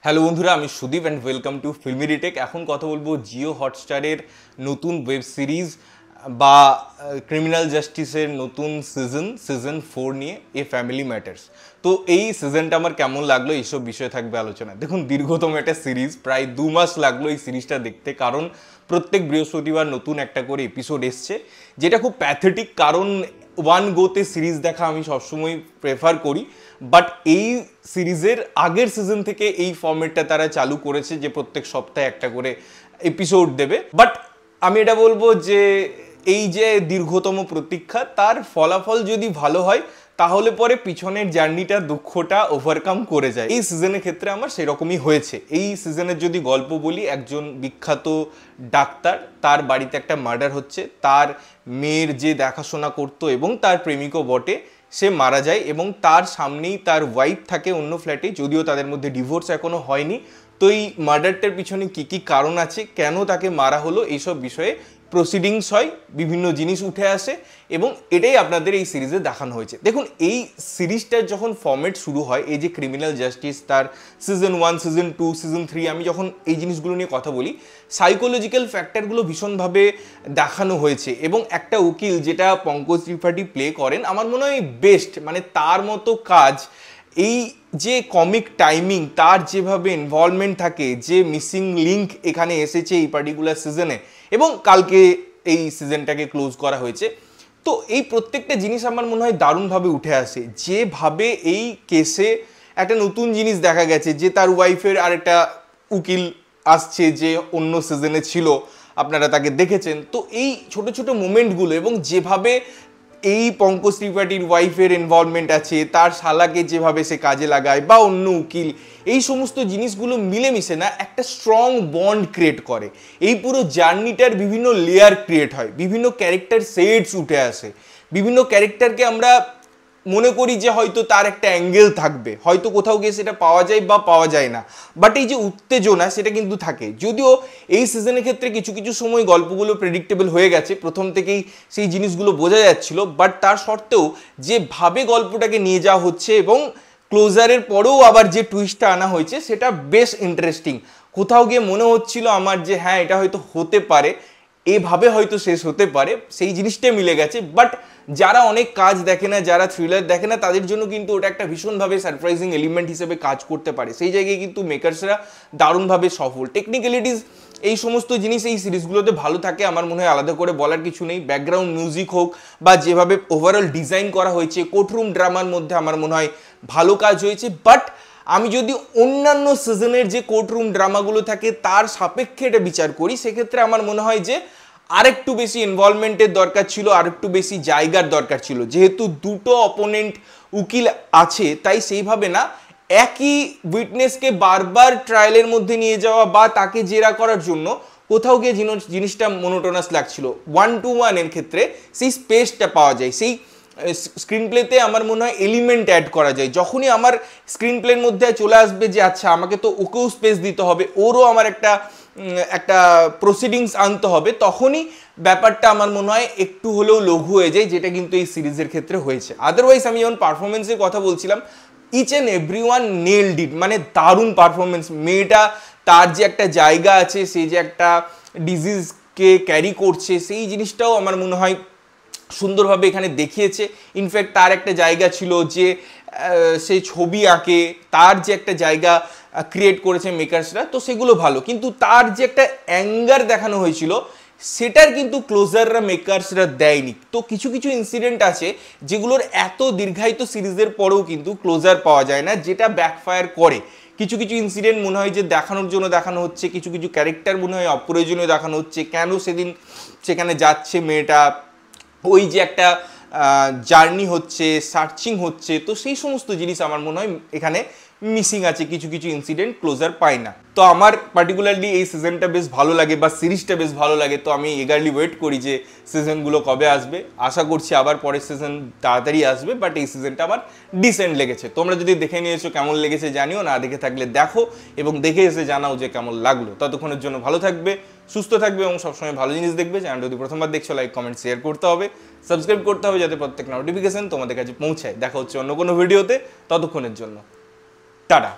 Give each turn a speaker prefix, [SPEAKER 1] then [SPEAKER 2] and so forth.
[SPEAKER 1] Hello বন্ধুরা, আমি Sudip and welcome to filmy retake. এখন কথা বলবো জিও হটস্টারের নতুন ওয়েব সিরিজ বা ক্রিমিনাল জাস্টিসের নতুন সিজন 4 নিয়ে এ ফ্যামিলি ম্যাটার্স। তো এই সিজনটা আমার কেমন লাগলো এইসব বিষয় থাকবে আলোচনা। দেখুন, দীর্ঘতম একটা সিরিজ, প্রায় 2 মাস লাগলো এই সিরিজটা দেখতে, কারণ প্রত্যেক বৃহস্পতিবার নতুন একটা করে এপিসোড এসছে, যেটা খুব প্যাথেটিক। কারণ ওয়ান গোতে সিরিজ দেখা আমি সবসময় প্রেফার করি, বাট এই সিরিজের আগের সিজন থেকে এই ফর্মেটটা তারা চালু করেছে যে প্রত্যেক সপ্তাহে একটা করে এপিসোড দেবে। বাট আমি এটা বলবো যে এই যে দীর্ঘতম প্রতীক্ষা, তার ফলাফল যদি ভালো হয় তাহলে পরে পিছনের জার্নিটা, দুঃখটা ওভারকাম করে যায়। এই সিজনের ক্ষেত্রে আমার সেরকমই হয়েছে। এই সিজনের যদি গল্প বলি, একজন বিখ্যাত ডাক্তার, তার বাড়িতে একটা মার্ডার হচ্ছে, তার মেয়ের যে দেখাশোনা করতো এবং তার প্রেমিকও বটে, সে মারা যায় এবং তার সামনেই তার ওয়াইফ থাকে অন্য ফ্ল্যাটে, যদিও তাদের মধ্যে ডিভোর্স এখনো হয়নি। তো এই মার্ডারটার পিছনে কী কী কারণ আছে, কেন তাকে মারা হলো, এইসব বিষয়ে প্রসিডিংস হয়, বিভিন্ন জিনিস উঠে আসে এবং এটাই আপনাদের এই সিরিজে দেখানো হয়েছে। দেখুন, এই সিরিজটার যখন ফর্মেট শুরু হয়, এই যে ক্রিমিনাল জাস্টিস, তার সিজন 1, সিজন 2, সিজন 3, আমি যখন এই জিনিসগুলো নিয়ে কথা বলি, সাইকোলজিক্যাল ফ্যাক্টরগুলো ভীষণভাবে দেখানো হয়েছে এবং একটা উকিল, যেটা পঙ্কজ ত্রিপাঠী প্লে করেন, আমার মনে হয় বেস্ট, মানে তার মতো কাজ। এই যে কমিক টাইমিং, তার যেভাবে ইনভলভমেন্ট থাকে, যে মিসিং লিঙ্ক এখানে এসেছে এই পার্টিকুলার সিজনে, এবং কালকে এই সিজনটাকে ক্লোজ করা হয়েছে। তো এই প্রত্যেকটা জিনিস আমার মনে হয় দারুণভাবে উঠে আসে। যেভাবে এই কেসে একটা নতুন জিনিস দেখা গেছে, যে তার ওয়াইফের আরেকটা উকিল আসছে, যে অন্য সিজনে ছিল, আপনারা তাকে দেখেছেন। তো এই ছোট ছোট মোমেন্টগুলো এবং যেভাবে এই পঙ্কজ ত্রিপাঠীর ওয়াইফের ইনভলভমেন্ট আছে, তার শালাকে যেভাবে সে কাজে লাগায় বা অন্য উকিল, এই সমস্ত জিনিসগুলো মিলেমিশে না একটা স্ট্রং বন্ড ক্রিয়েট করে। এই পুরো জার্নিটার বিভিন্ন লেয়ার ক্রিয়েট হয়, বিভিন্ন ক্যারেক্টার সেটস উঠে আসে, বিভিন্ন ক্যারেক্টারকে আমরা মনে করি যে হয়তো তার একটা অ্যাঙ্গেল থাকবে, হয়তো কোথাও গিয়ে সেটা পাওয়া যায় বা পাওয়া যায় না, বাট এই যে উত্তেজনা, সেটা কিন্তু থাকে। যদিও এই সিজনের ক্ষেত্রে কিছু কিছু সময় গল্পগুলো প্রেডিক্টেবল হয়ে গেছে, প্রথম থেকেই সেই জিনিসগুলো বোঝা যাচ্ছিল, বাট তার সত্ত্বেও যেভাবে গল্পটাকে নিয়ে যাওয়া হচ্ছে এবং ক্লোজারের পরেও আবার যে টুইস্টটা আনা হয়েছে, সেটা বেশ ইন্টারেস্টিং। কোথাও গিয়ে মনে হচ্ছিল আমার যে হ্যাঁ, এটা হয়তো হতে পারে, এভাবে হয়তো শেষ হতে পারে, সেই জিনিসটাই মিলে গেছে। বাট যারা অনেক কাজ দেখে না, যারা থ্রিলার দেখে না, তাদের জন্য কিন্তু ওটা একটা ভীষণভাবে সারপ্রাইজিং এলিমেন্ট হিসেবে কাজ করতে পারে। সেই জায়গায় কিন্তু মেকার্সরা দারুণভাবে সফল। টেকনিক্যালিটিস, এই সমস্ত জিনিস এই সিরিজগুলোতে ভালো থাকে, আমার মনে হয় আলাদা করে বলার কিছু নেই। ব্যাকগ্রাউন্ড মিউজিক হোক বা যেভাবে ওভারঅল ডিজাইন করা হয়েছে, কোর্টরুম ড্রামার মধ্যে আমার মনে হয় ভালো কাজ হয়েছে। বাট আমি যদি অন্যান্য সিজনের যে কোর্টরুম ড্রামাগুলো থাকে তার সাপেক্ষে এটা বিচার করি, সেক্ষেত্রে আমার মনে হয় যে আরেকটু বেশি ইনভলভমেন্টের দরকার ছিল, আরেকটু বেশি জায়গার দরকার ছিল। যেহেতু দুটো অপোনেন্ট উকিল আছে, তাই সেইভাবে না একই উইটনেসকে বারবার ট্রায়ালের মধ্যে নিয়ে যাওয়া বা তাকে জেরা করার জন্য কোথাও গিয়ে জিনিসটা মোনোটোনাস লাগছিল। 1-to-1 এর ক্ষেত্রে সেই স্পেসটা পাওয়া যায়, সেই স্ক্রিন প্লেতে আমার মনে হয় এলিমেন্ট অ্যাড করা যায়। যখনই আমার স্ক্রিন প্লের মধ্যে চলে আসবে যে আচ্ছা, আমাকে তো ওকেও স্পেস দিতে হবে, ওরও আমার একটা প্রসিডিংস আনতে হবে, তখনই ব্যাপারটা আমার মনে হয় একটু হলেও লঘু হয়ে যায়, যেটা কিন্তু এই সিরিজের ক্ষেত্রে হয়েছে। আদারওয়াইজ আমি যেমন পারফরমেন্সের কথা বলছিলাম, ইচ অ্যান্ড এভরিওয়ান নেলড ইট, মানে দারুণ পারফরমেন্স। মেয়েটা, তার যে একটা জায়গা আছে, সে যে একটা ডিজিজকে ক্যারি করছে, সেই জিনিসটাও আমার মনে হয় সুন্দরভাবে এখানে দেখিয়েছে। ইনফ্যাক্ট তার একটা জায়গা ছিল যে সে ছবি আঁকে, তার যে একটা জায়গা ক্রিয়েট করেছে মেকার্সরা, তো সেগুলো ভালো। কিন্তু তার যে একটা অ্যাঙ্গার দেখানো হয়েছিল, সেটার কিন্তু ক্লোজাররা, মেকার্সরা দেয়নি। তো কিছু কিছু ইনসিডেন্ট আছে যেগুলোর এত দীর্ঘায়িত সিরিজের পরেও কিন্তু ক্লোজার পাওয়া যায় না, যেটা ব্যাকফায়ার করে। কিছু কিছু ইনসিডেন্ট মনে হয় যে দেখানোর জন্য দেখানো হচ্ছে, কিছু কিছু ক্যারেক্টার মনে হয় অপ্রয়োজনীয় দেখানো হচ্ছে। কেন সেদিন সেখানে যাচ্ছে মেয়েটা, ওই যে একটা জার্নি হচ্ছে, সার্চিং হচ্ছে, তো সেই সমস্ত জিনিস আমার মনে হয় এখানে মিসিং আছে। কিছু কিছু ইনসিডেন্ট ক্লোজার পায় না। তো আমার পার্টিকুলারলি এই সিজনটা বেশ ভালো লাগে বা সিরিজটা বেশ ভালো লাগে। তো আমি এগারলি ওয়েট করি যে সিজনগুলো কবে আসবে। আশা করছি আবার পরের সিজন তাড়াতাড়ি আসবে, বাট এই সিজনটা আমার ডিসেন্ট লেগেছে। তোমরা যদি দেখে নিয়েছো, কেমন লেগেছে জানিও, না দেখে থাকলে দেখো এবং দেখে এসে জানাও যে কেমন লাগলো। ততক্ষণের জন্য ভালো থাকবে, সুস্থ থাকবে এবং সবসময় ভালো জিনিস দেখবে। চ্যানেল যদি প্রথমবার দেখছো, লাইক, কমেন্ট, শেয়ার করতে হবে, সাবস্ক্রাইব করতে হবে, যাতে প্রত্যেক নোটিফিকেশন তোমাদের কাছে পৌঁছায়। দেখা হচ্ছে অন্য কোনো ভিডিওতে, ততক্ষণের জন্য টাটা।